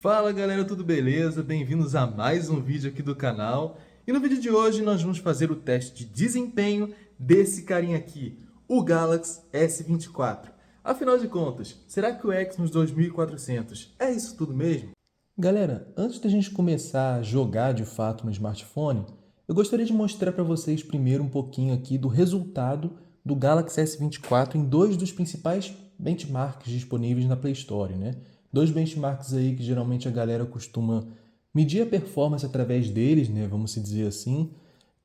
Fala galera, tudo beleza? Bem-vindos a mais um vídeo aqui do canal. E no vídeo de hoje nós vamos fazer o teste de desempenho desse carinha aqui, o Galaxy S24. Afinal de contas, será que o Exynos 2400 é isso tudo mesmo? Galera, antes da gente começar a jogar de fato no smartphone, eu gostaria de mostrar para vocês primeiro um pouquinho aqui do resultado do Galaxy S24 em dois dos principais benchmarks disponíveis na Play Store, né? Dois benchmarks aí que geralmente a galera costuma medir a performance através deles, né? Vamos se dizer assim.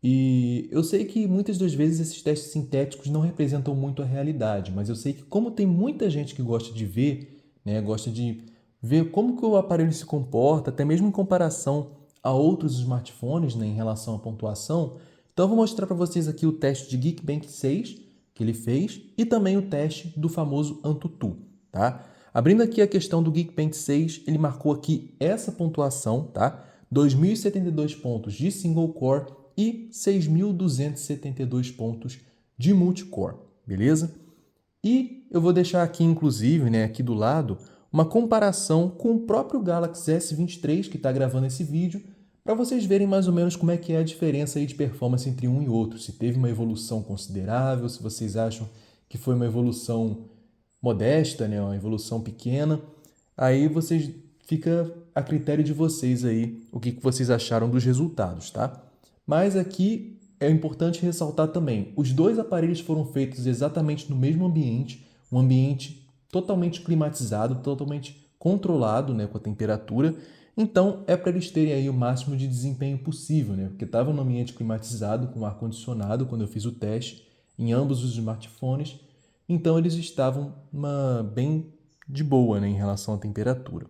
E eu sei que muitas das vezes esses testes sintéticos não representam muito a realidade, mas eu sei que como tem muita gente que gosta de ver, né, gosta de ver como que o aparelho se comporta, até mesmo em comparação a outros smartphones, né, em relação à pontuação, então eu vou mostrar para vocês aqui o teste de Geekbench 6 que ele fez e também o teste do famoso AnTuTu, tá? Abrindo aqui a questão do Geekbench 6, ele marcou aqui essa pontuação, tá? 2.072 pontos de single core e 6.272 pontos de multicore, beleza? E eu vou deixar aqui, inclusive, né, aqui do lado, uma comparação com o próprio Galaxy S23 que está gravando esse vídeo, para vocês verem mais ou menos como é que é a diferença aí de performance entre um e outro, se teve uma evolução considerável, se vocês acham que foi uma evolução modesta, né, uma evolução pequena. Aí vocês fica a critério de vocês aí o que vocês acharam dos resultados, tá? Mas aqui é importante ressaltar também, os dois aparelhos foram feitos exatamente no mesmo ambiente, um ambiente totalmente climatizado, totalmente controlado, né, com a temperatura. Então é para eles terem aí o máximo de desempenho possível, né? Porque estava no ambiente climatizado com ar condicionado quando eu fiz o teste em ambos os smartphones, então eles estavam bem de boa, né, em relação à temperatura.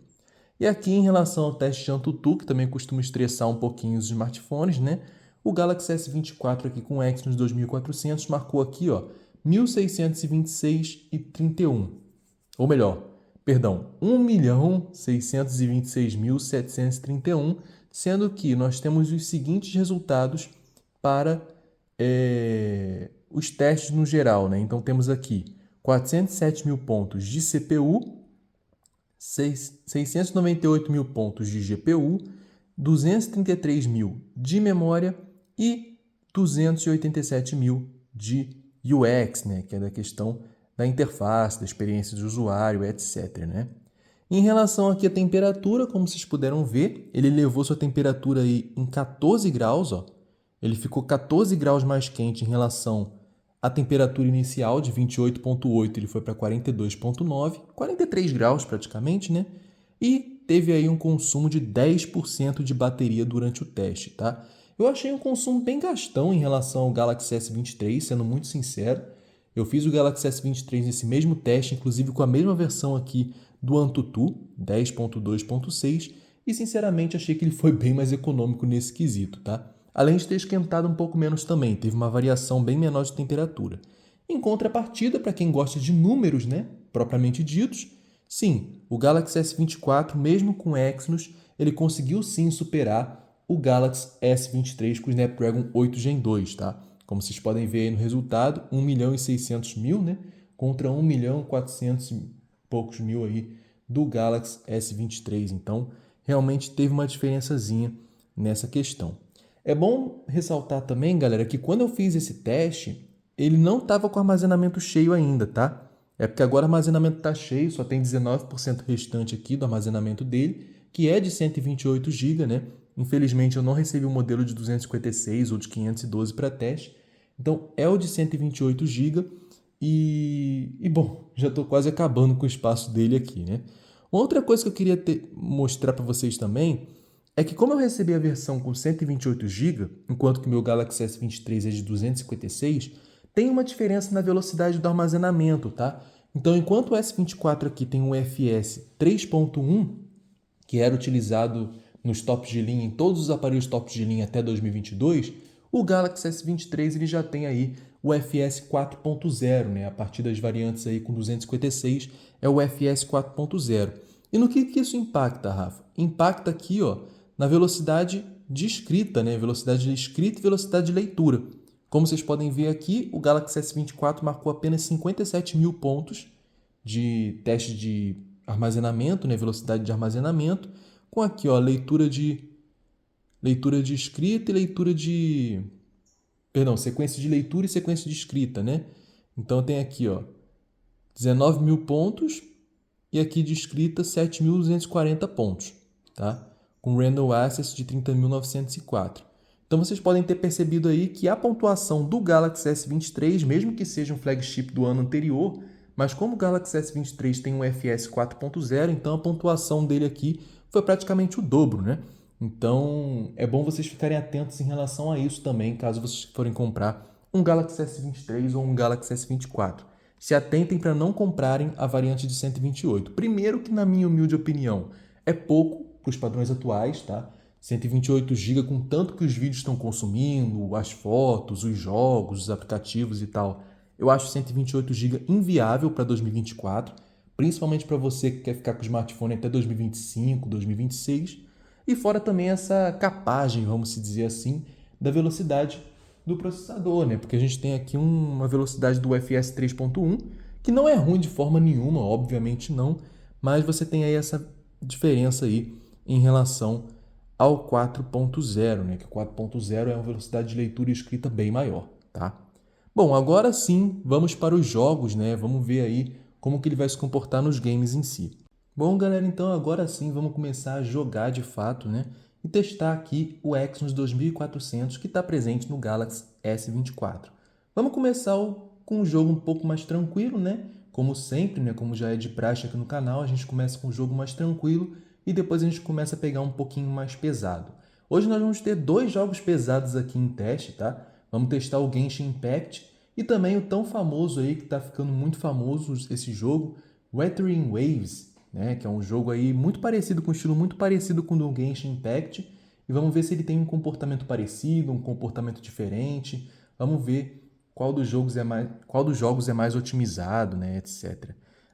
E aqui em relação ao teste de AnTuTu, que também costuma estressar um pouquinho os smartphones, né? O Galaxy S24 aqui com Exynos 2400 marcou aqui, ó, 1.626,31. Ou melhor, perdão, 1.626.731, sendo que nós temos os seguintes resultados para os testes no geral, né? Então temos aqui 407 mil pontos de CPU, 698 mil pontos de GPU, 233 mil de memória e 287 mil de UX, né, que é da questão da interface, da experiência de usuário, etc. Né? Em relação aqui à temperatura, como vocês puderam ver, ele levou sua temperatura aí em 14 graus, ó. Ele ficou 14 graus mais quente em relação à temperatura inicial de 28,8, ele foi para 42,9, 43 graus praticamente, né? E teve aí um consumo de 10% de bateria durante o teste, tá? Eu achei um consumo bem gastão em relação ao Galaxy S23, sendo muito sincero. Eu fiz o Galaxy S23 nesse mesmo teste, inclusive com a mesma versão aqui do AnTuTu 10.2.6, e sinceramente achei que ele foi bem mais econômico nesse quesito, tá? Além de ter esquentado um pouco menos também, teve uma variação bem menor de temperatura. Em contrapartida, para quem gosta de números, né, propriamente ditos, sim, o Galaxy S24, mesmo com Exynos, ele conseguiu sim superar o Galaxy S23 com o Snapdragon 8 Gen 2, tá? Como vocês podem ver aí no resultado, 1.600.000, né, contra 1.400.000 e poucos mil aí do Galaxy S23. Então, realmente teve uma diferençazinha nessa questão. É bom ressaltar também, galera, que quando eu fiz esse teste, ele não estava com armazenamento cheio ainda, tá? É porque agora o armazenamento está cheio, só tem 19% restante aqui do armazenamento dele, que é de 128 GB, né? Infelizmente eu não recebi o modelo de 256 ou de 512 para teste, então é o de 128 GB e bom, já estou quase acabando com o espaço dele aqui, né? Outra coisa que eu queria mostrar para vocês também é que como eu recebi a versão com 128 GB, enquanto que o meu Galaxy S23 é de 256, tem uma diferença na velocidade do armazenamento, tá? Então, enquanto o S24 aqui tem um UFS 3.1, que era utilizado nos tops de linha, em todos os aparelhos tops de linha até 2022, o Galaxy S23 ele já tem aí o UFS 4.0, né? A partir das variantes aí com 256 é o UFS 4.0. E no que isso impacta, Rafa? Impacta aqui, ó, na velocidade de escrita, né? Velocidade de escrita e velocidade de leitura. Como vocês podem ver aqui, o Galaxy S24 marcou apenas 57 mil pontos de teste de armazenamento, né? Velocidade de armazenamento, com aqui, ó, leitura de escrita e sequência de leitura e sequência de escrita, né? Então tem aqui, ó, 19 mil pontos e aqui de escrita 7.240 pontos, tá? Com Random Access de 30.904. Então vocês podem ter percebido aí que a pontuação do Galaxy S23, mesmo que seja um flagship do ano anterior, mas como o Galaxy S23 tem um FS 4.0, então a pontuação dele aqui foi praticamente o dobro, né? Então é bom vocês ficarem atentos em relação a isso também, caso vocês forem comprar um Galaxy S23 ou um Galaxy S24. Se atentem para não comprarem a variante de 128. Primeiro que, na minha humilde opinião, é pouco para os padrões atuais, tá? 128 GB com tanto que os vídeos estão consumindo, as fotos, os jogos, os aplicativos e tal. Eu acho 128 GB inviável para 2024, principalmente para você que quer ficar com o smartphone até 2025, 2026. E fora também essa capagem, vamos dizer assim, da velocidade do processador, né? Porque a gente tem aqui uma velocidade do UFS 3.1, que não é ruim de forma nenhuma, obviamente não, mas você tem aí essa diferença aí em relação ao 4.0, né? Que o 4.0 é uma velocidade de leitura e escrita bem maior, tá? Bom, agora sim, vamos para os jogos, né? Vamos ver aí como que ele vai se comportar nos games em si. Bom, galera, então agora sim vamos começar a jogar de fato, né? E testar aqui o Exynos 2400 que está presente no Galaxy S24. Vamos começar com um jogo um pouco mais tranquilo, né? Como sempre, né? Como já é de praxe aqui no canal, a gente começa com um jogo mais tranquilo e depois a gente começa a pegar um pouquinho mais pesado. Hoje nós vamos ter 2 jogos pesados aqui em teste, tá? Vamos testar o Genshin Impact e também o tão famoso aí, que está ficando muito famoso esse jogo, Wuthering Waves, né? Que é um jogo aí muito parecido, com um estilo muito parecido com o do Genshin Impact. E vamos ver se ele tem um comportamento parecido, um comportamento diferente. Vamos ver qual dos jogos é mais otimizado, né? Etc.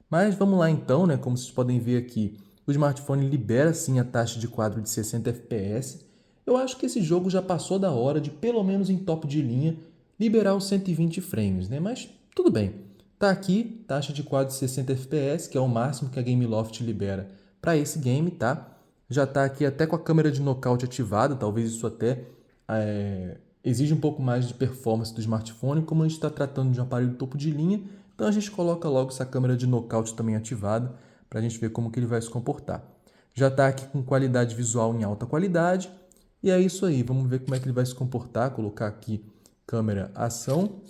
Mas vamos lá então, né? Como vocês podem ver aqui, o smartphone libera sim a taxa de quadro de 60 FPS. Eu acho que esse jogo já passou da hora de, pelo menos em top de linha, liberar os 120 frames, né? Mas tudo bem. Tá aqui, taxa de quadro de 60 FPS, que é o máximo que a Gameloft libera para esse game, tá? Já tá aqui até com a câmera de nocaute ativada, talvez isso até exige um pouco mais de performance do smartphone, como a gente está tratando de um aparelho topo de linha, então a gente coloca logo essa câmera de nocaute também ativada, para a gente ver como que ele vai se comportar. Já está aqui com qualidade visual em alta qualidade, e é isso aí, vamos ver como é que ele vai se comportar, colocar aqui câmera ação.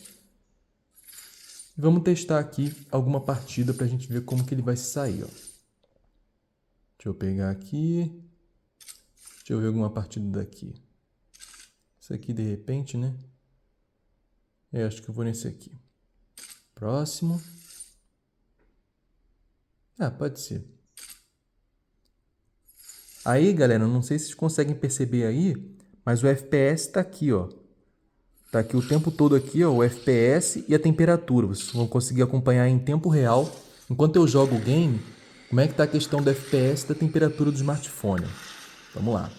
Vamos testar aqui alguma partida para a gente ver como que ele vai sair. Ó. Deixa eu pegar aqui. Deixa eu ver alguma partida daqui. Isso aqui de repente, né? Eu acho que eu vou nesse aqui. Próximo. Ah, pode ser. Aí, galera, não sei se vocês conseguem perceber aí, mas o FPS está aqui, ó. Tá aqui o tempo todo aqui, ó, o FPS e a temperatura. Vocês vão conseguir acompanhar em tempo real, enquanto eu jogo o game, como é que tá a questão do FPS e da temperatura do smartphone. Vamos lá.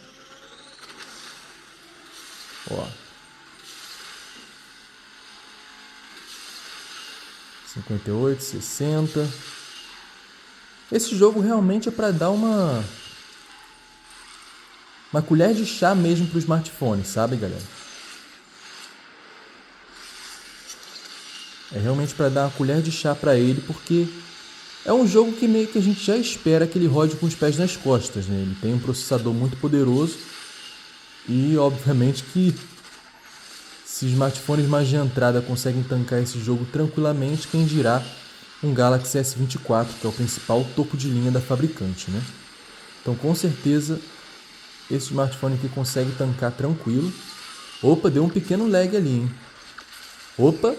Ó. 58, 60. Esse jogo realmente é para dar uma colher de chá mesmo pro smartphone, sabe, galera? É realmente para dar uma colher de chá para ele, porque é um jogo que meio que a gente já espera que ele rode com os pés nas costas, né? Ele tem um processador muito poderoso e, obviamente, que se smartphones mais de entrada conseguem tancar esse jogo tranquilamente, quem dirá um Galaxy S24, que é o principal topo de linha da fabricante, né? Então, com certeza, esse smartphone aqui consegue tancar tranquilo. Opa, deu um pequeno lag ali, hein? Opa!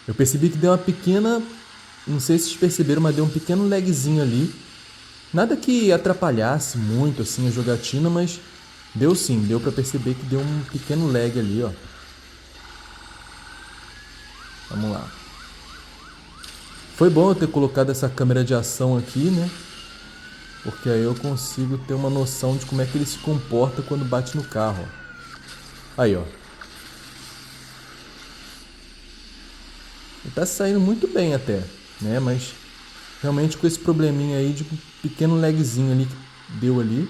Eu percebi que deu uma pequena... Não sei se vocês perceberam, mas deu um pequeno lagzinho ali. Nada que atrapalhasse muito assim a jogatina, mas deu sim. Deu pra perceber que deu um pequeno lag ali, ó. Vamos lá. Foi bom eu ter colocado essa câmera de ação aqui, né? Porque aí eu consigo ter uma noção de como é que ele se comporta quando bate no carro, ó. Aí, ó. Ele tá saindo muito bem até, né? Mas Realmente com esse probleminha aí de um pequeno lagzinho ali que deu ali.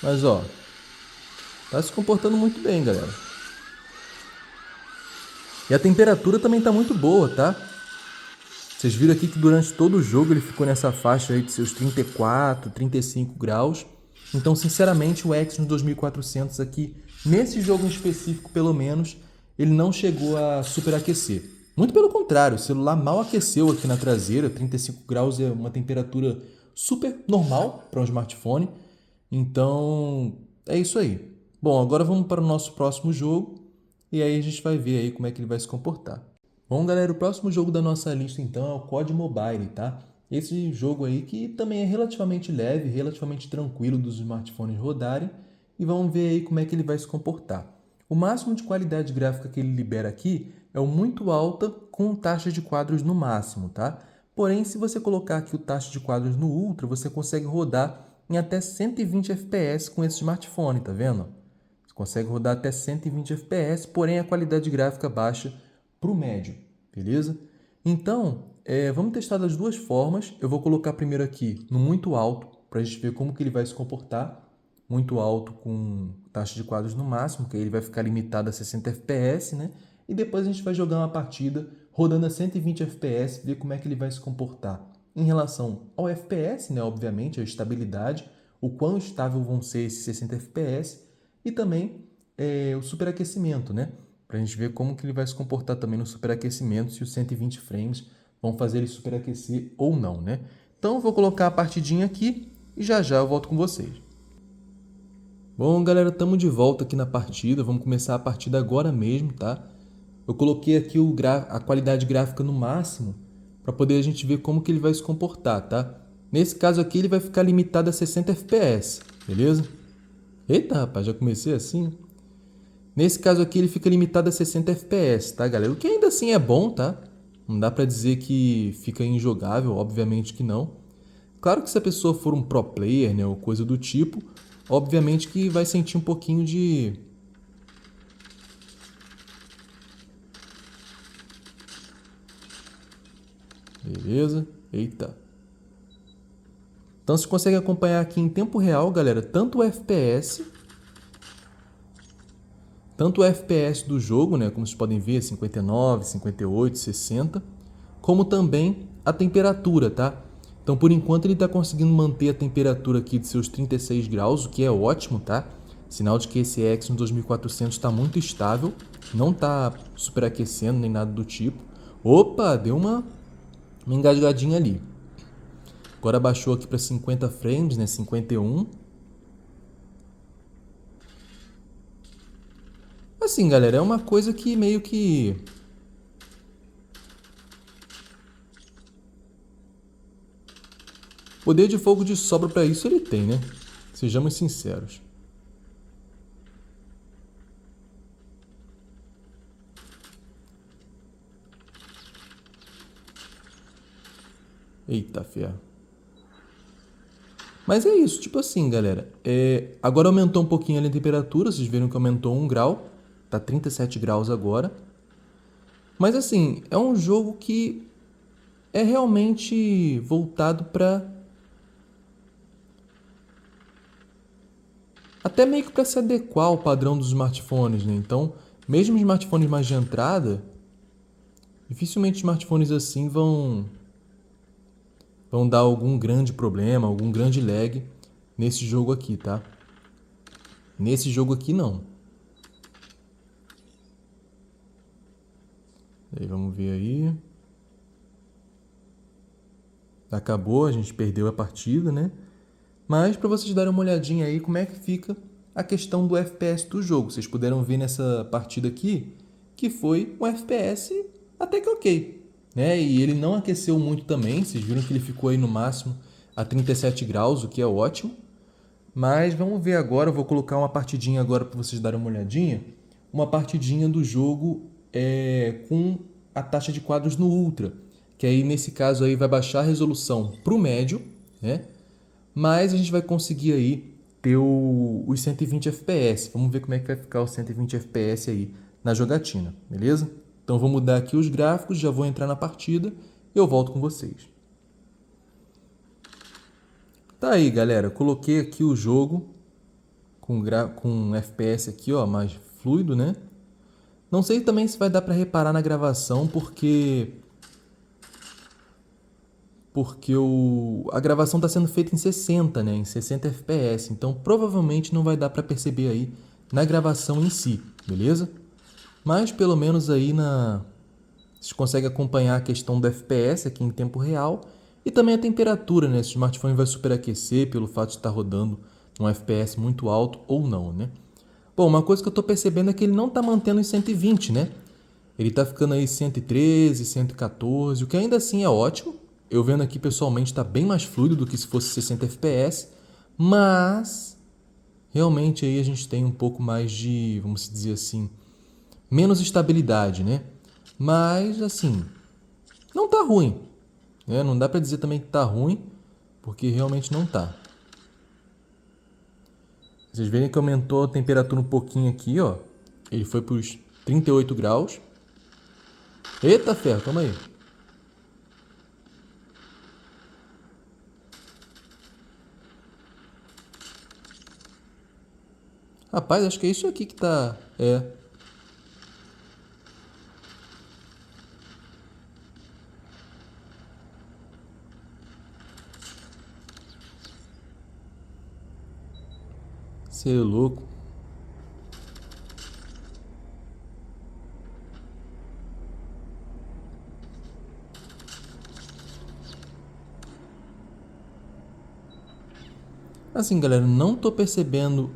Mas ó, tá se comportando muito bem, galera. E a temperatura também tá muito boa, tá? Vocês viram aqui que durante todo o jogo ele ficou nessa faixa aí de seus 34, 35 graus. Então, sinceramente, o Exynos 2400 aqui, nesse jogo em específico pelo menos, ele não chegou a superaquecer. Muito pelo contrário, o celular mal aqueceu aqui na traseira, 35 graus é uma temperatura super normal para um smartphone. Então, é isso aí. Bom, agora vamos para o nosso próximo jogo e aí a gente vai ver aí como é que ele vai se comportar. Bom, galera, o próximo jogo da nossa lista então é o COD Mobile, tá? Esse jogo aí que também é relativamente leve, relativamente tranquilo dos smartphones rodarem e vamos ver aí como é que ele vai se comportar. O máximo de qualidade gráfica que ele libera aqui é o muito alta com taxa de quadros no máximo, tá? Porém, se você colocar aqui o taxa de quadros no Ultra, você consegue rodar em até 120 FPS com esse smartphone, tá vendo? Você consegue rodar até 120 FPS, porém a qualidade gráfica baixa para o médio, beleza? Então, vamos testar das duas formas. Eu vou colocar primeiro aqui no muito alto, para a gente ver como que ele vai se comportar. Muito alto com taxa de quadros no máximo, que aí ele vai ficar limitado a 60 FPS, né? E depois a gente vai jogar uma partida rodando a 120 FPS, ver como é que ele vai se comportar em relação ao FPS, né? Obviamente, a estabilidade, o quão estável vão ser esses 60 FPS e também o superaquecimento, né? Para a gente ver como que ele vai se comportar também no superaquecimento, se os 120 frames vão fazer ele superaquecer ou não, né? Então eu vou colocar a partidinha aqui e já já eu volto com vocês. Bom, galera, estamos de volta aqui na partida. Vamos começar a partida agora mesmo, tá? Eu coloquei aqui a qualidade gráfica no máximo para poder a gente ver como que ele vai se comportar, tá? Nesse caso aqui ele vai ficar limitado a 60 FPS, beleza? Eita, rapaz, já comecei assim. Nesse caso aqui ele fica limitado a 60 FPS, tá, galera? O que ainda assim é bom, tá? Não dá pra dizer que fica injogável, obviamente que não. Claro que se a pessoa for um pro player, né, ou coisa do tipo, obviamente que vai sentir um pouquinho de... Beleza? Eita. Então você consegue acompanhar aqui em tempo real, galera, tanto o FPS do jogo, né, como vocês podem ver, 59, 58, 60, como também a temperatura, tá? Então, por enquanto, ele está conseguindo manter a temperatura aqui de seus 36 graus, o que é ótimo, tá? Sinal de que esse Exynos 2400 está muito estável, não está superaquecendo nem nada do tipo. Opa, deu uma engasgadinha ali. Agora baixou aqui para 50 frames, né? 51. Assim, galera, é uma coisa que meio que... Poder de fogo de sobra para isso ele tem, né? Sejamos sinceros. Eita, ferro. Mas é isso, tipo assim, galera. Agora aumentou um pouquinho ali a temperatura, vocês viram que aumentou 1 grau. Tá 37 graus agora. Mas assim, é um jogo que é realmente voltado para... Até meio que para se adequar ao padrão dos smartphones, né? Então, mesmo smartphones mais de entrada, dificilmente smartphones assim vão dar algum grande problema, algum grande lag nesse jogo aqui, tá? Nesse jogo aqui não. Aí, vamos ver aí. Acabou, a gente perdeu a partida, né? Mas para vocês darem uma olhadinha aí como é que fica a questão do FPS do jogo. Vocês puderam ver nessa partida aqui que foi um FPS até que ok, né? E ele não aqueceu muito também. Vocês viram que ele ficou aí no máximo a 37 graus, o que é ótimo. Mas vamos ver agora, eu vou colocar uma partidinha agora para vocês darem uma olhadinha. Uma partidinha do jogo com a taxa de quadros no Ultra. Que aí nesse caso aí vai baixar a resolução para o médio, né? Mas a gente vai conseguir aí ter os 120 FPS. Vamos ver como é que vai ficar os 120 FPS aí na jogatina, beleza? Então vou mudar aqui os gráficos, já vou entrar na partida e eu volto com vocês. Tá aí, galera, coloquei aqui o jogo com FPS aqui, ó, mais fluido, né? Não sei também se vai dar para reparar na gravação, porque a gravação está sendo feita em 60, né? Em 60 FPS, então provavelmente não vai dar para perceber aí na gravação em si, beleza? Mas pelo menos aí vocês conseguem acompanhar a questão do FPS aqui em tempo real e também a temperatura, né? Se o smartphone vai superaquecer pelo fato de estar rodando um FPS muito alto ou não, né? Bom, uma coisa que eu estou percebendo é que ele não está mantendo em 120, né? Ele está ficando aí 113, 114, o que ainda assim é ótimo. Eu vendo aqui pessoalmente está bem mais fluido do que se fosse 60 FPS, mas realmente aí a gente tem um pouco mais de, vamos dizer assim, menos estabilidade, né? Mas assim, não tá ruim, né? Não dá para dizer também que tá ruim, porque realmente não tá. Vocês verem que aumentou a temperatura um pouquinho aqui, ó. Ele foi para os 38 graus. Eita ferro, calma aí. Rapaz, acho que é isso aqui que tá... Você é louco. Assim, galera, não tô percebendo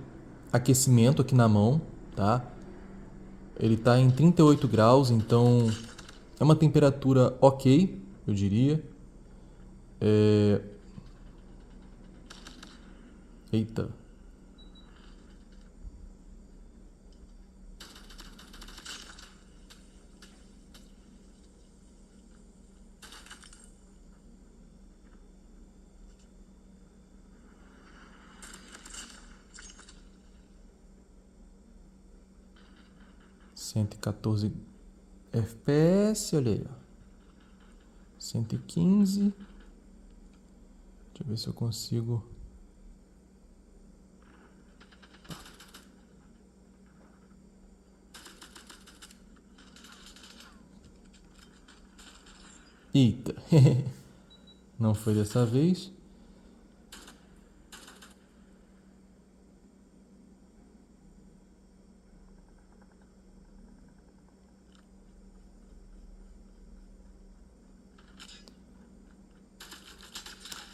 aquecimento aqui na mão, tá? Ele tá em 38 graus, então é uma temperatura ok, eu diria. Eita. (114 FPS, olha aí, ó. 115. Deixa eu ver se eu consigo. Eita. Não foi dessa vez.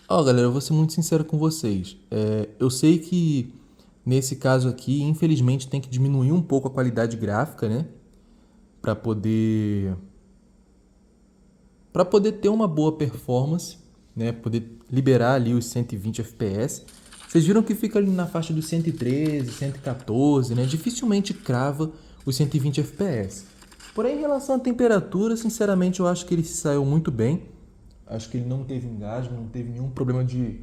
Ó, galera, eu vou ser muito sincero com vocês. Eu sei que nesse caso aqui, infelizmente, tem que diminuir um pouco a qualidade gráfica, né? Para poder ter uma boa performance, né? Poder liberar ali os 120 FPS. Vocês viram que fica ali na faixa dos 113, 114, né? Dificilmente crava os 120 FPS. Porém, em relação à temperatura, sinceramente, eu acho que ele se saiu muito bem. Acho que ele não teve engasgo, não teve nenhum problema de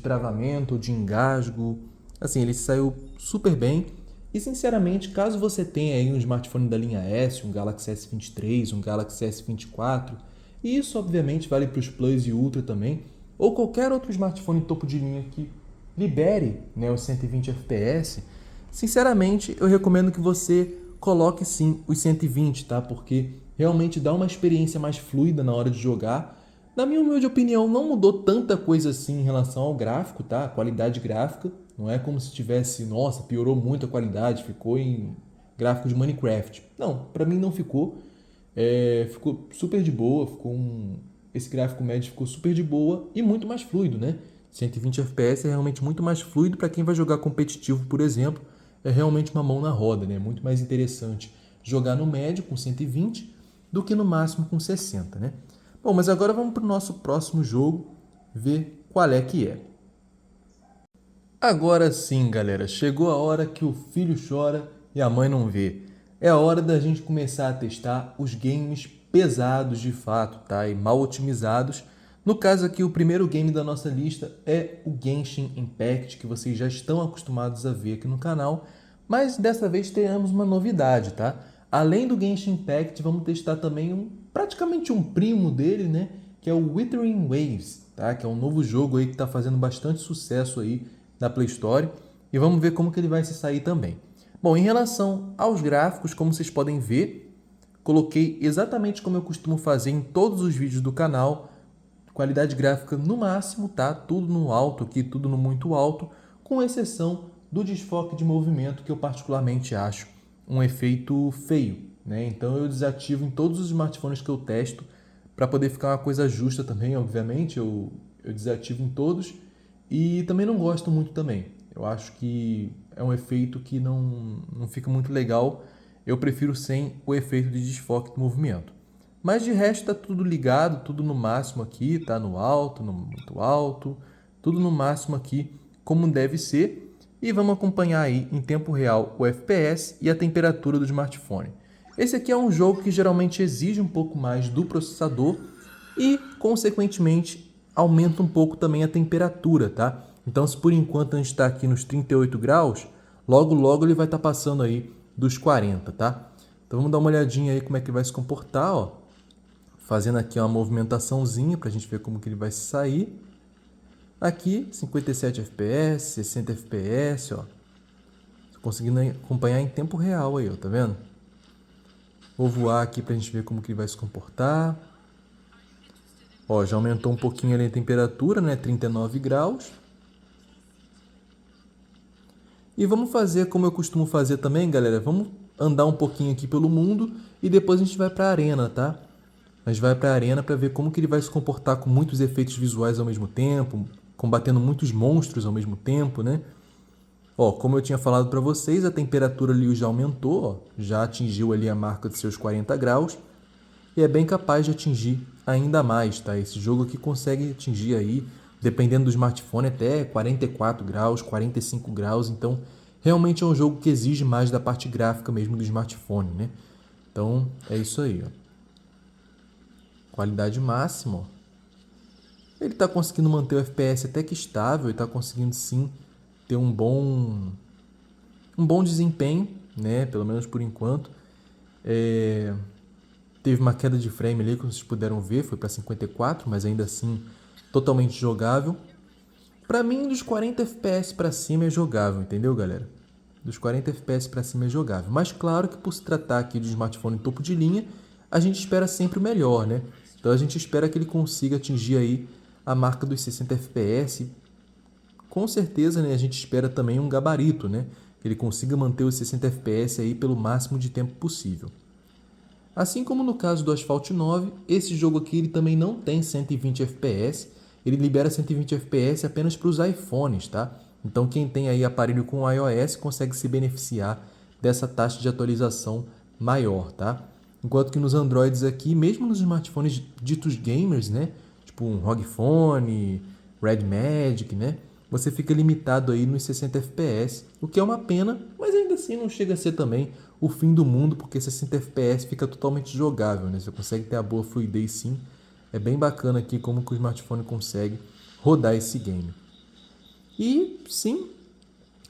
travamento, de engasgo. Assim, ele saiu super bem. E sinceramente, caso você tenha aí um smartphone da linha S, um Galaxy S23, um Galaxy S24, e isso obviamente vale para os Plus e Ultra também, ou qualquer outro smartphone topo de linha que libere, né, os 120 FPS, sinceramente eu recomendo que você coloque sim os 120, tá? Porque realmente dá uma experiência mais fluida na hora de jogar. Na minha humilde opinião, não mudou tanta coisa assim em relação ao gráfico, tá? A qualidade gráfica. Não é como se tivesse, nossa, piorou muito a qualidade, ficou em gráfico de Minecraft. Não, para mim não ficou. Ficou super de boa, esse gráfico médio ficou super de boa e muito mais fluido, né? 120 FPS é realmente muito mais fluido para quem vai jogar competitivo, por exemplo. É realmente uma mão na roda, né? Muito mais interessante jogar no médio com 120 do que no máximo com 60, né? Bom, mas agora vamos para o nosso próximo jogo, ver qual é que é. Agora sim, galera, chegou a hora que o filho chora e a mãe não vê. É a hora da gente começar a testar os games pesados de fato, tá? E mal otimizados. No caso aqui, o primeiro game da nossa lista é o Genshin Impact, que vocês já estão acostumados a ver aqui no canal. Mas dessa vez teremos uma novidade, tá? Além do Genshin Impact, vamos testar também um praticamente um primo dele, né? Que é o Wuthering Waves, tá? Que é um novo jogo aí que está fazendo bastante sucesso aí na Play Store. E vamos ver como que ele vai se sair também. Bom, em relação aos gráficos, como vocês podem ver, coloquei exatamente como eu costumo fazer em todos os vídeos do canal, qualidade gráfica no máximo, tá? Tudo no alto aqui, tudo no muito alto, com exceção do desfoque de movimento, que eu particularmente acho um efeito feio, né? Então eu desativo em todos os smartphones que eu testo, para poder ficar uma coisa justa também, obviamente, eu desativo em todos. E também não gosto muito também. Eu acho que é um efeito que não fica muito legal. Eu prefiro sem o efeito de desfoque do movimento. Mas de resto tá tudo ligado, tudo no máximo aqui, tá no alto, no muito alto, tudo no máximo aqui, como deve ser. E vamos acompanhar aí em tempo real o FPS e a temperatura do smartphone. Esse aqui é um jogo que geralmente exige um pouco mais do processador e, consequentemente, aumenta um pouco também a temperatura, tá? Então, se por enquanto a gente está aqui nos 38 graus, logo logo ele vai estar passando aí dos 40, tá? Então vamos dar uma olhadinha aí como é que vai se comportar, ó. Fazendo aqui uma movimentaçãozinha para a gente ver como que ele vai se sair. Aqui, 57 FPS, 60 FPS, ó. Tô conseguindo acompanhar em tempo real aí, ó, tá vendo? Vou voar aqui para a gente ver como que ele vai se comportar. Ó, já aumentou um pouquinho ali a temperatura, né? 39 graus. E vamos fazer como eu costumo fazer também, galera. Vamos andar um pouquinho aqui pelo mundo e depois a gente vai para a arena, tá? A gente vai para a arena para ver como que ele vai se comportar com muitos efeitos visuais ao mesmo tempo, combatendo muitos monstros ao mesmo tempo, né? Ó, como eu tinha falado para vocês, a temperatura ali já aumentou, ó, já atingiu ali a marca de seus 40 graus e é bem capaz de atingir ainda mais, tá? Esse jogo aqui consegue atingir aí, dependendo do smartphone, até 44 graus, 45 graus, então realmente é um jogo que exige mais da parte gráfica mesmo do smartphone, né? Então é isso aí, ó. Qualidade máxima, ó. Ele está conseguindo manter o FPS até que estável, ele está conseguindo sim ter um bom desempenho, né? Pelo menos por enquanto. Teve uma queda de frame ali, como vocês puderam ver, foi para 54, mas ainda assim totalmente jogável. Para mim, dos 40 FPS para cima é jogável, entendeu, galera? Dos 40 FPS para cima é jogável. Mas claro que por se tratar aqui de um smartphone topo de linha, a gente espera sempre o melhor, né? Então a gente espera que ele consiga atingir aí a marca dos 60 FPS. Com certeza, né, a gente espera também um gabarito, né? Que ele consiga manter os 60 FPS aí pelo máximo de tempo possível. Assim como no caso do Asphalt 9, esse jogo aqui ele também não tem 120 FPS, ele libera 120 FPS apenas para os iPhones, tá? Então quem tem aí aparelho com iOS consegue se beneficiar dessa taxa de atualização maior, tá? Enquanto que nos Androids aqui, mesmo nos smartphones ditos gamers, né? Tipo um ROG Phone, Red Magic, né? Você fica limitado aí nos 60 FPS, o que é uma pena, mas ainda assim não chega a ser também o fim do mundo, porque 60 FPS fica totalmente jogável, né? Você consegue ter a boa fluidez sim. É bem bacana aqui como que o smartphone consegue rodar esse game. E sim,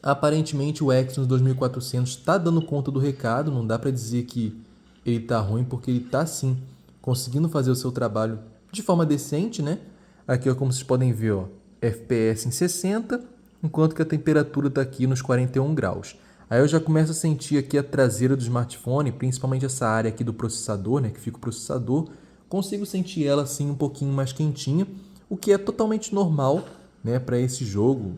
aparentemente o Exynos 2400 está dando conta do recado, não dá para dizer que ele está ruim, porque ele está sim conseguindo fazer o seu trabalho de forma decente, né? Aqui, ó, como vocês podem ver, ó, FPS em 60, enquanto que a temperatura está aqui nos 41 graus. Aí eu já começo a sentir aqui a traseira do smartphone, principalmente essa área aqui do processador, né, que fica o processador, consigo sentir ela assim um pouquinho mais quentinha, o que é totalmente normal, né, para esse jogo.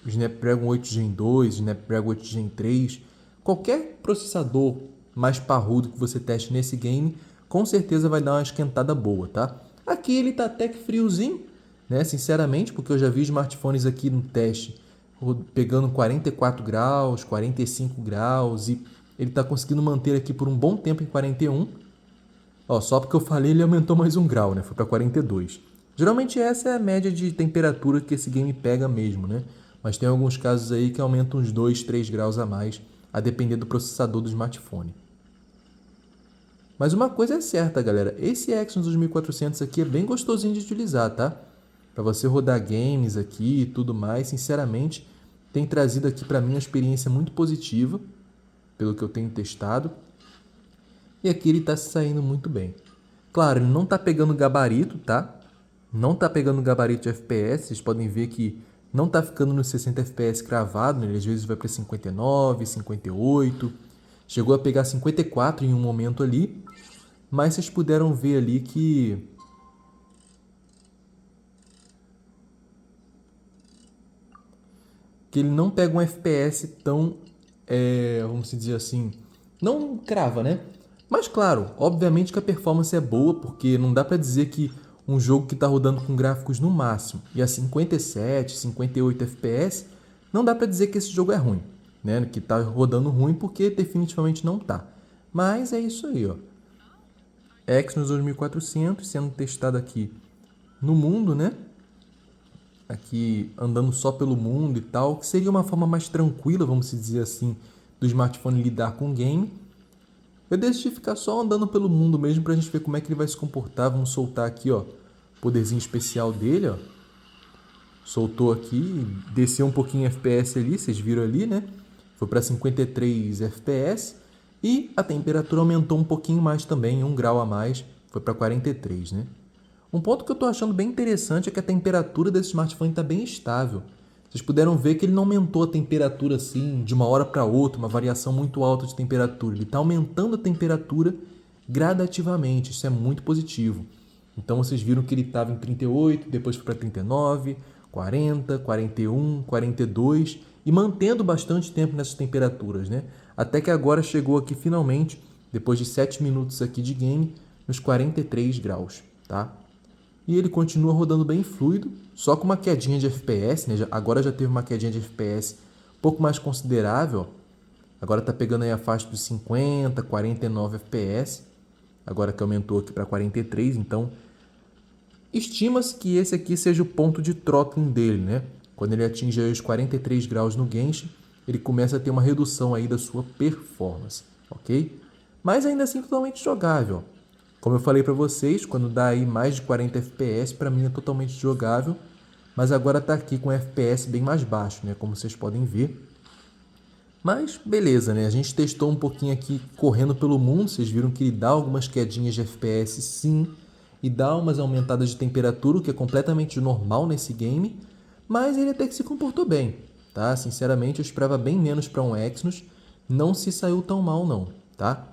Snapdragon 8 Gen 2, Snapdragon 8 Gen 3, qualquer processador mais parrudo que você teste nesse game, com certeza vai dar uma esquentada boa, tá? Aqui ele tá até que friozinho, né? Sinceramente, porque eu já vi smartphones aqui no teste pegando 44 graus, 45 graus e ele está conseguindo manter aqui por um bom tempo em 41. Ó, só porque eu falei ele aumentou mais um grau, né? Foi para 42. Geralmente essa é a média de temperatura que esse game pega mesmo, né? Mas tem alguns casos aí que aumentam uns 2, 3 graus a mais, a depender do processador do smartphone. Mas uma coisa é certa, galera, esse Exynos 2400 aqui é bem gostosinho de utilizar, tá? Para você rodar games aqui e tudo mais, sinceramente, tem trazido aqui para mim uma experiência muito positiva, pelo que eu tenho testado. E aqui ele está se saindo muito bem. Claro, ele não tá pegando gabarito, tá? Não tá pegando gabarito de FPS. Vocês podem ver que não tá ficando nos 60 FPS cravado, né? Ele às vezes vai para 59, 58. Chegou a pegar 54 em um momento ali. Mas vocês puderam ver ali que ele não pega um FPS tão, vamos dizer assim, não crava, né? Mas claro, obviamente que a performance é boa, porque não dá para dizer que um jogo que está rodando com gráficos no máximo e a 57, 58 FPS, não dá para dizer que esse jogo é ruim, né? Que está rodando ruim, porque definitivamente não tá. Mas é isso aí, ó. Exynos 2400 sendo testado aqui no mundo, né? Aqui andando só pelo mundo e tal, que seria uma forma mais tranquila, vamos dizer assim, do smartphone lidar com o game. Eu decidi ficar só andando pelo mundo mesmo pra gente ver como é que ele vai se comportar. Vamos soltar aqui, ó, o poderzinho especial dele, ó. Soltou aqui, desceu um pouquinho FPS ali, vocês viram ali, né? Foi para 53 FPS e a temperatura aumentou um pouquinho mais também, 1 grau a mais, foi para 43, né? Um ponto que eu estou achando bem interessante é que a temperatura desse smartphone está bem estável. Vocês puderam ver que ele não aumentou a temperatura assim de uma hora para outra, uma variação muito alta de temperatura. Ele está aumentando a temperatura gradativamente, isso é muito positivo. Então vocês viram que ele estava em 38, depois foi para 39, 40, 41, 42 e mantendo bastante tempo nessas temperaturas, né? Até que agora chegou aqui finalmente, depois de 7 minutos aqui de game, nos 43 graus, tá? E ele continua rodando bem fluido, só com uma quedinha de FPS, né? Agora já teve uma quedinha de FPS um pouco mais considerável. Agora está pegando aí a faixa dos 50, 49 FPS. Agora que aumentou aqui para 43, então estima-se que esse aqui seja o ponto de throttling dele, né? Quando ele atinge os 43 graus no Genshin, ele começa a ter uma redução aí da sua performance, ok? Mas ainda assim totalmente jogável. Como eu falei para vocês, quando dá aí mais de 40 FPS, para mim é totalmente jogável, mas agora está aqui com FPS bem mais baixo, né? Como vocês podem ver. Mas beleza, né? A gente testou um pouquinho aqui correndo pelo mundo, vocês viram que ele dá algumas quedinhas de FPS sim, e dá umas aumentadas de temperatura, o que é completamente normal nesse game, mas ele até que se comportou bem, tá? Sinceramente, eu esperava bem menos para um Exynos, não se saiu tão mal não, tá?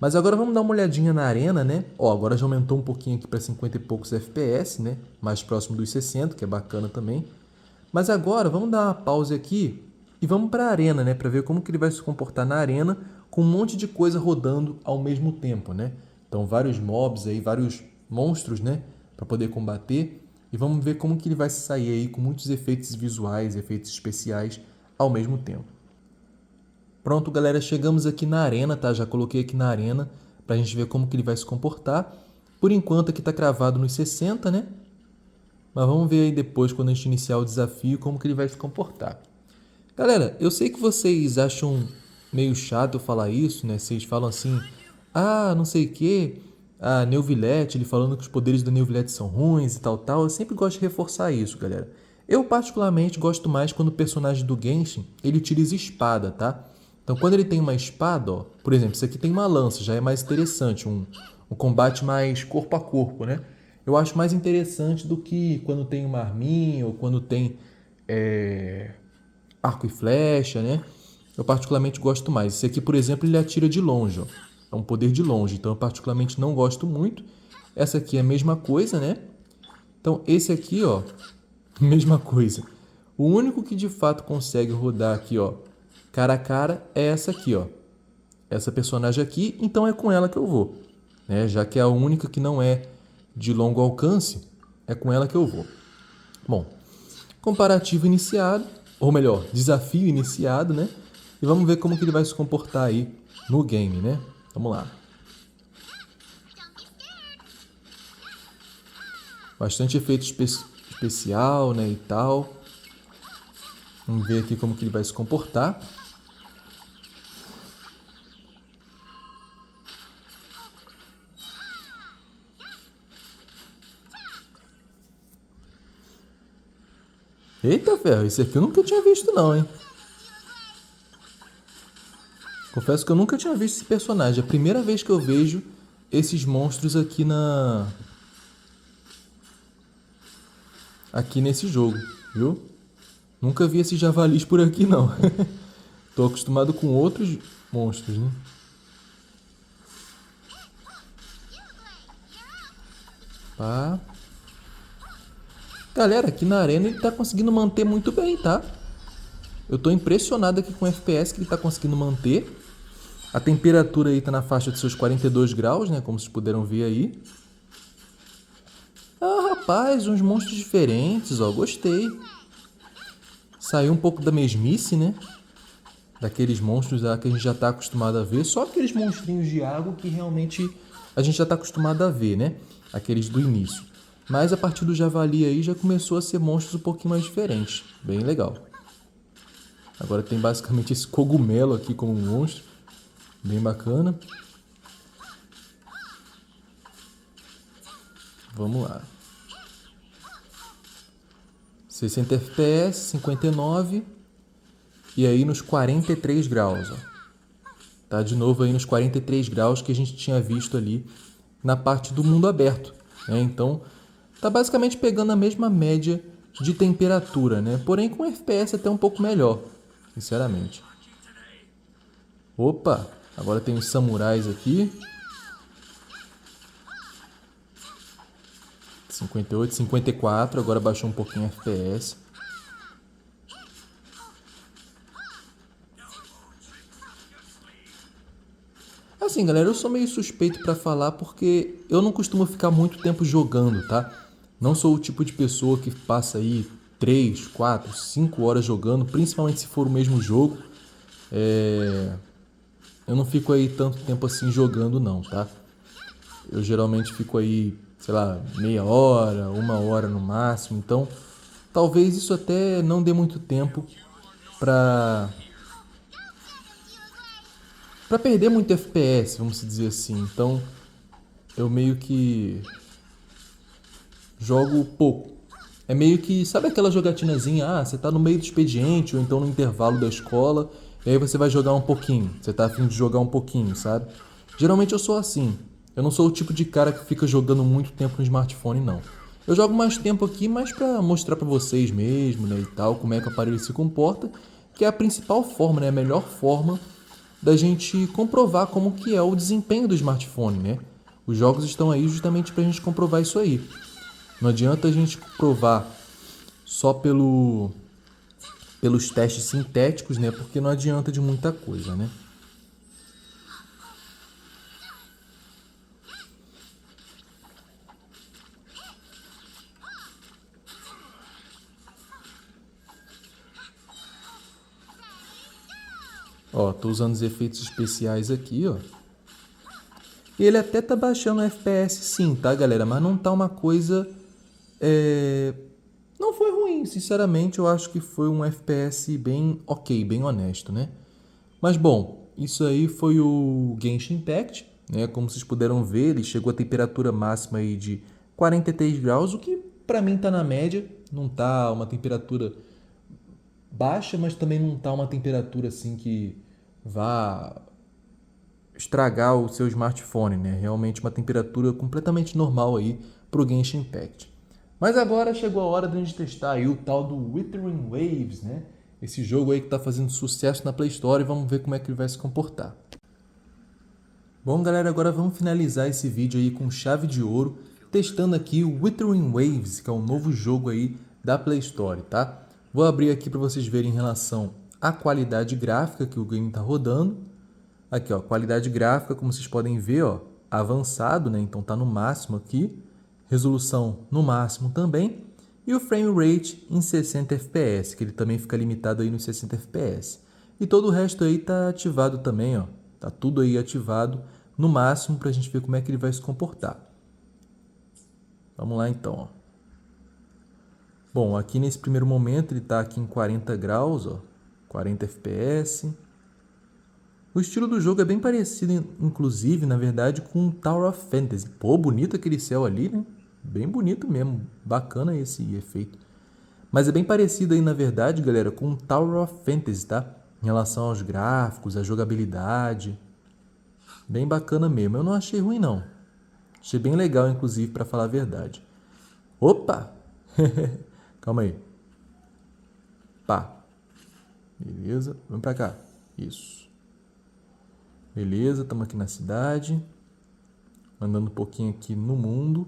Mas agora vamos dar uma olhadinha na arena, né? Ó, agora já aumentou um pouquinho aqui para 50 e poucos FPS, né? Mais próximo dos 60, que é bacana também. Mas agora vamos dar uma pausa aqui e vamos para a arena, né? Para ver como que ele vai se comportar na arena com um monte de coisa rodando ao mesmo tempo, né? Então vários mobs aí, vários monstros, né? Para poder combater. E vamos ver como que ele vai se sair aí com muitos efeitos visuais, efeitos especiais ao mesmo tempo. Pronto, galera, chegamos aqui na arena, tá? Já coloquei aqui na arena pra gente ver como que ele vai se comportar. Por enquanto aqui tá cravado nos 60, né? Mas vamos ver aí depois, quando a gente iniciar o desafio, como que ele vai se comportar. Galera, eu sei que vocês acham meio chato eu falar isso, né? Vocês falam assim, ah, não sei o quê, a Neuvillette, ele falando que os poderes da Neuvillette são ruins e tal, tal. Eu sempre gosto de reforçar isso, galera. Eu particularmente gosto mais quando o personagem do Genshin, ele utiliza espada, tá? Então, quando ele tem uma espada, ó, por exemplo, isso aqui tem uma lança, já é mais interessante, um combate mais corpo a corpo, né? Eu acho mais interessante do que quando tem uma arminha ou quando tem arco e flecha, né? Eu particularmente gosto mais. Esse aqui, por exemplo, ele atira de longe, ó. É um poder de longe, então eu particularmente não gosto muito. Essa aqui é a mesma coisa, né? Então, esse aqui, ó, mesma coisa. O único que de fato consegue rodar aqui, ó, cara a cara é essa aqui, ó. Essa personagem aqui, então é com ela que eu vou, né? Já que é a única que não é de longo alcance, é com ela que eu vou. Bom, comparativo iniciado, ou melhor, desafio iniciado, né? E vamos ver como que ele vai se comportar aí no game, né? Vamos lá. Bastante efeito especial, né, e tal. Vamos ver aqui como que ele vai se comportar. Eita ferro, esse aqui eu nunca tinha visto não, hein? Confesso que eu nunca tinha visto esse personagem. É a primeira vez que eu vejo esses monstros aqui nesse jogo, viu? Nunca vi esses javalis por aqui, não. Tô acostumado com outros monstros, né? Pá. Galera, aqui na arena ele tá conseguindo manter muito bem, tá? Eu tô impressionado aqui com o FPS que ele tá conseguindo manter. A temperatura aí tá na faixa de seus 42 graus, né? Como vocês puderam ver aí. Ah, rapaz, uns monstros diferentes, ó. Gostei. Saiu um pouco da mesmice, né? Daqueles monstros lá que a gente já tá acostumado a ver. Só aqueles monstrinhos de água que realmente a gente já tá acostumado a ver, né? Aqueles do início. Mas a partir do javali aí já começou a ser monstros um pouquinho mais diferentes. Bem legal. Agora tem basicamente esse cogumelo aqui como um monstro. Bem bacana. Vamos lá. 60 FPS, 59. E aí nos 43 graus, ó. Tá de novo aí nos 43 graus que a gente tinha visto ali na parte do mundo aberto, né? Então, tá basicamente pegando a mesma média de temperatura, né? Porém com FPS até um pouco melhor, sinceramente. Opa, agora tem os samurais aqui. 58, 54, agora baixou um pouquinho o FPS. Assim, galera, eu sou meio suspeito pra falar porque eu não costumo ficar muito tempo jogando, tá? Não sou o tipo de pessoa que passa aí 3, 4, 5 horas jogando, principalmente se for o mesmo jogo. Eu não fico aí tanto tempo assim jogando não, tá? Eu geralmente fico aí, sei lá, meia hora, uma hora no máximo. Então, talvez isso até não dê muito tempo pra perder muito FPS, vamos dizer assim. Então, eu meio que jogo pouco. É meio que, sabe aquela jogatinazinha? Ah, você tá no meio do expediente ou então no intervalo da escola, e aí você vai jogar um pouquinho. Você tá a fim de jogar um pouquinho, sabe? Geralmente eu sou assim. Eu não sou o tipo de cara que fica jogando muito tempo no smartphone, não. Eu jogo mais tempo aqui, mas pra mostrar pra vocês mesmo, né, e tal, como é que o aparelho se comporta, que é a principal forma, né, a melhor forma da gente comprovar como que é o desempenho do smartphone, né? Os jogos estão aí justamente pra gente comprovar isso aí. Não adianta a gente provar só pelos testes sintéticos, né? Porque não adianta de muita coisa, né? Ó, tô usando os efeitos especiais aqui, ó. E ele até tá baixando o FPS sim, tá, galera? Mas não tá uma coisa... Não foi ruim, sinceramente, eu acho que foi um FPS bem ok, bem honesto, né? Mas bom, isso aí foi o Genshin Impact, né? Como vocês puderam ver, ele chegou a temperatura máxima aí de 43 graus, o que pra mim tá na média, não tá uma temperatura baixa, mas também não tá uma temperatura assim que vá estragar o seu smartphone, né? Realmente uma temperatura completamente normal aí pro Genshin Impact. Mas agora chegou a hora de a gente testar aí o tal do Wuthering Waves, né? Esse jogo aí que tá fazendo sucesso na Play Store e vamos ver como é que ele vai se comportar. Bom, galera, agora vamos finalizar esse vídeo aí com chave de ouro, testando aqui o Wuthering Waves, que é um novo jogo aí da Play Store, tá? Vou abrir aqui para vocês verem em relação à qualidade gráfica que o game está rodando. Aqui, ó, qualidade gráfica, como vocês podem ver, ó, avançado, né? Então tá no máximo aqui. Resolução no máximo também. E o frame rate em 60 fps, que ele também fica limitado aí nos 60 fps. E todo o resto aí tá ativado também, ó. Tá tudo aí ativado no máximo para a gente ver como é que ele vai se comportar. Vamos lá então, ó. Bom, aqui nesse primeiro momento ele está aqui em 40 graus, ó, 40 fps. O estilo do jogo é bem parecido, inclusive, na verdade, com Tower of Fantasy. Pô, bonito aquele céu ali, né? Bem bonito mesmo, bacana esse efeito. Mas é bem parecido aí, na verdade, galera, com Tower of Fantasy, tá? Em relação aos gráficos, à jogabilidade. Bem bacana mesmo. Eu não achei ruim, não. Achei bem legal, inclusive, para falar a verdade. Opa! Calma aí. Pá. Beleza. Vamos pra cá. Isso. Beleza, estamos aqui na cidade. Andando um pouquinho aqui no mundo.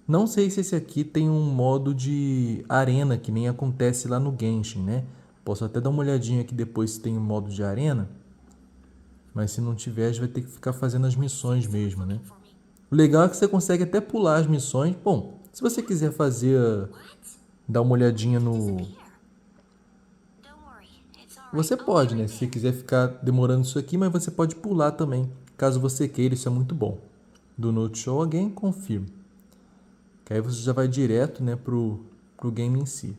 Não sei se esse aqui tem um modo de arena, que nem acontece lá no Genshin, né? Posso até dar uma olhadinha aqui depois se tem um modo de arena. Mas se não tiver, a gente vai ter que ficar fazendo as missões mesmo, né? O legal é que você consegue até pular as missões. Bom, se você quiser fazer... Dar uma olhadinha no... Você pode, né? Se você quiser ficar demorando isso aqui, mas você pode pular também. Caso você queira, isso é muito bom. Do Not Show Again, confirm. Que aí você já vai direto, né, pro game em si.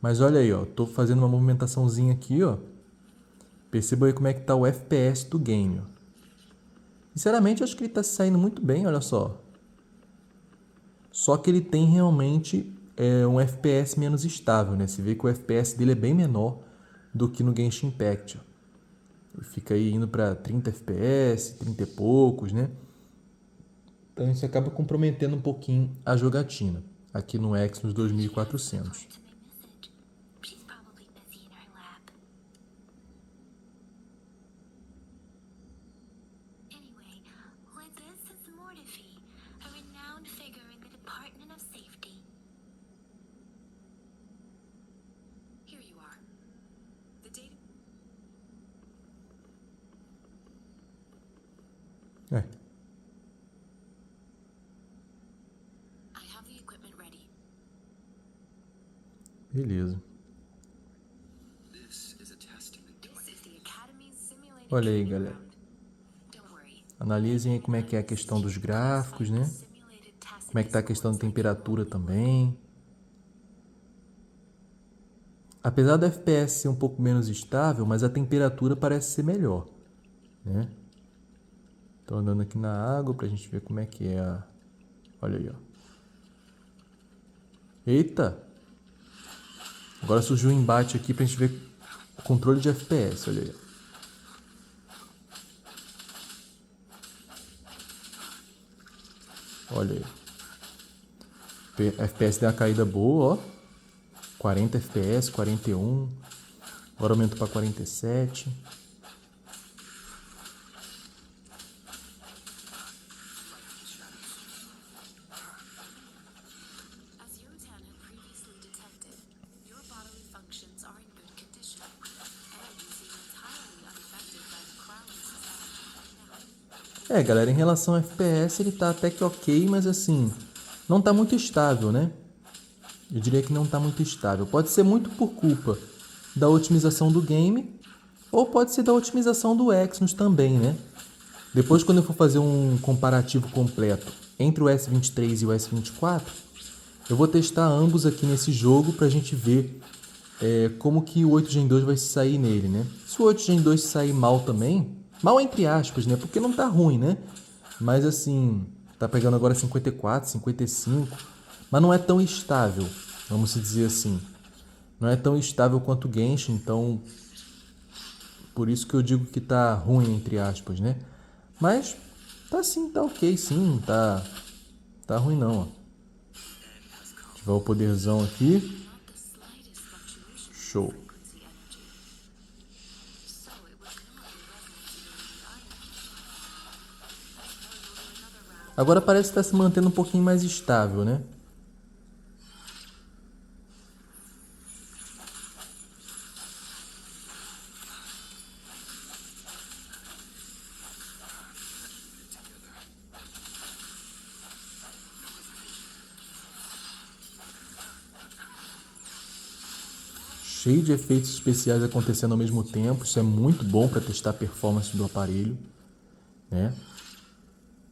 Mas olha aí, ó. Tô fazendo uma movimentaçãozinha aqui, ó. Perceba aí como é que tá o FPS do game, ó. Sinceramente, eu acho que ele tá se saindo muito bem, olha só. Só que ele tem realmente um FPS menos estável, né? Você vê que o FPS dele é bem menor do que no Genshin Impact, ó. Ele fica aí indo para 30 FPS, 30 e poucos, né? Então isso acaba comprometendo um pouquinho a jogatina aqui no Exynos 2400. É. Beleza. Olha aí, galera. Analisem aí como é que é a questão dos gráficos, né? Como é que tá a questão da temperatura também. Apesar do FPS ser um pouco menos estável, mas a temperatura parece ser melhor, né? Tô andando aqui na água pra gente ver como é que é a... Olha aí, ó. Eita! Agora surgiu um embate aqui pra gente ver o controle de FPS, olha aí. Olha aí. FPS deu uma caída boa, ó. 40 FPS, 41. Agora aumentou para 47. Galera, em relação ao FPS, ele tá até que ok, mas assim, não tá muito estável, né? Eu diria que não tá muito estável. Pode ser muito por culpa da otimização do game, ou pode ser da otimização do Exynos também, né? Depois, quando eu for fazer um comparativo completo entre o S23 e o S24, eu vou testar ambos aqui nesse jogo pra gente ver como que o 8 Gen 2 vai se sair nele, né? Se o 8 Gen 2 sair mal também, mal entre aspas, né? Porque não tá ruim, né? Mas assim, tá pegando agora 54, 55, mas não é tão estável, vamos dizer assim. Não é tão estável quanto o Genshin, então por isso que eu digo que tá ruim entre aspas, né? Mas tá sim, tá ok sim, tá ruim não, ó. Ativar o poderzão aqui. Show. Agora parece que está se mantendo um pouquinho mais estável, né? Cheio de efeitos especiais acontecendo ao mesmo tempo. Isso é muito bom para testar a performance do aparelho, né?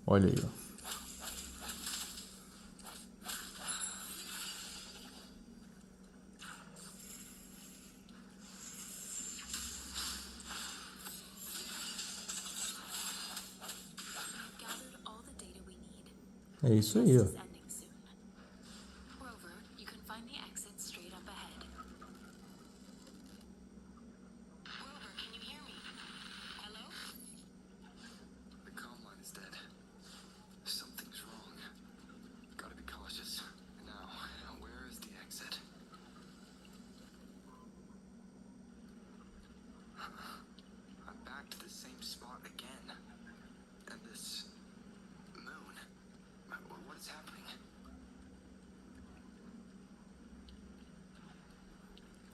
Olha aí, ó. É isso aí, ó.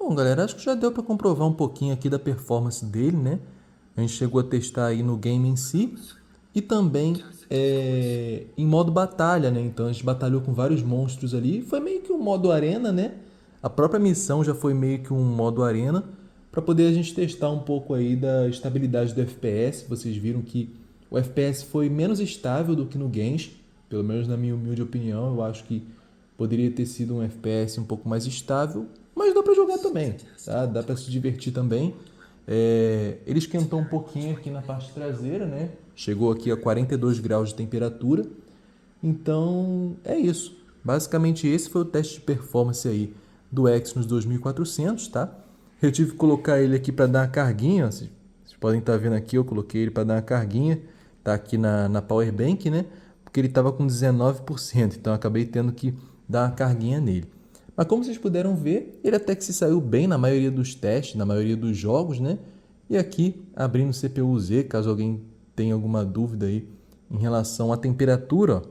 Bom, galera, acho que já deu para comprovar um pouquinho aqui da performance dele, né? A gente chegou a testar aí no game em si e também em modo batalha, né? Então a gente batalhou com vários monstros ali. Foi meio que um modo arena, né? A própria missão já foi meio que um modo arena para poder a gente testar um pouco aí da estabilidade do FPS. Vocês viram que o FPS foi menos estável do que no Genshin, pelo menos na minha humilde opinião. Eu acho que poderia ter sido um FPS um pouco mais estável, mas dá para jogar também, tá? Dá para se divertir também. Ele esquentou um pouquinho aqui na parte traseira, né? Chegou aqui a 42 graus de temperatura. Então é isso. Basicamente esse foi o teste de performance aí do Exynos 2400, tá? Eu tive que colocar ele aqui para dar uma carguinha. Ó. Vocês podem estar vendo aqui, eu coloquei ele para dar uma carguinha. Tá aqui na Power Bank, né? Porque ele estava com 19%, então eu acabei tendo que dar uma carguinha nele. Mas como vocês puderam ver, ele até que se saiu bem na maioria dos testes, na maioria dos jogos, né? E aqui, abrindo o CPU-Z, caso alguém tenha alguma dúvida aí em relação à temperatura, ó,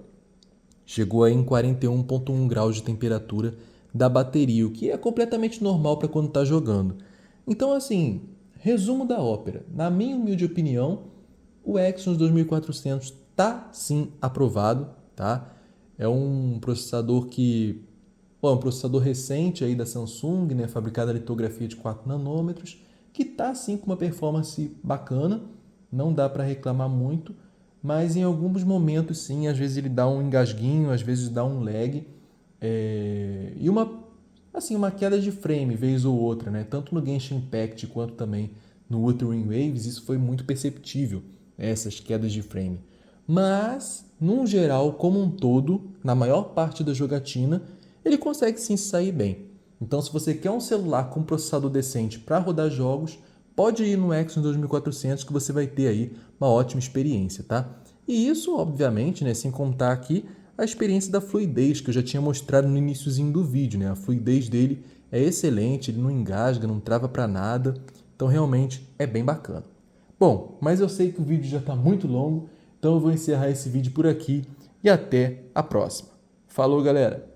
chegou aí em 41,1 graus de temperatura da bateria, o que é completamente normal para quando está jogando. Então, assim, resumo da ópera. Na minha humilde opinião, o Exynos 2400 está sim aprovado, tá? É um processador que é um processador recente aí da Samsung, né, fabricado a litografia de 4 nanômetros, que está sim com uma performance bacana, não dá para reclamar muito, mas em alguns momentos sim, às vezes ele dá um engasguinho, às vezes dá um lag, e uma queda de frame vez ou outra, né? Tanto no Genshin Impact quanto também no Wuthering Waves, isso foi muito perceptível, essas quedas de frame. Mas, no geral, como um todo, na maior parte da jogatina, ele consegue sim se sair bem. Então, se você quer um celular com processador decente para rodar jogos, pode ir no Exynos 2400 que você vai ter aí uma ótima experiência, tá? E isso, obviamente, né, sem contar aqui a experiência da fluidez que eu já tinha mostrado no iniciozinho do vídeo, né? A fluidez dele é excelente, ele não engasga, não trava para nada, então realmente é bem bacana. Bom, mas eu sei que o vídeo já está muito longo, então eu vou encerrar esse vídeo por aqui e até a próxima. Falou, galera!